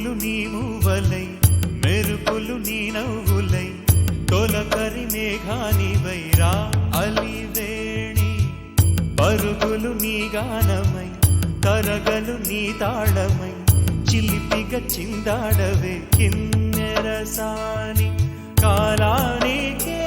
పువ్వులు నీ మూవలై మెరుపులు నీ నవ్వులై తొలకరి మేఘానివై రా అలివేణి పరుగులు నీ గానమై తరగలు నీ తాళమై చిలిపిగ చిందాడవే కిన్నెరసాని కాలానికే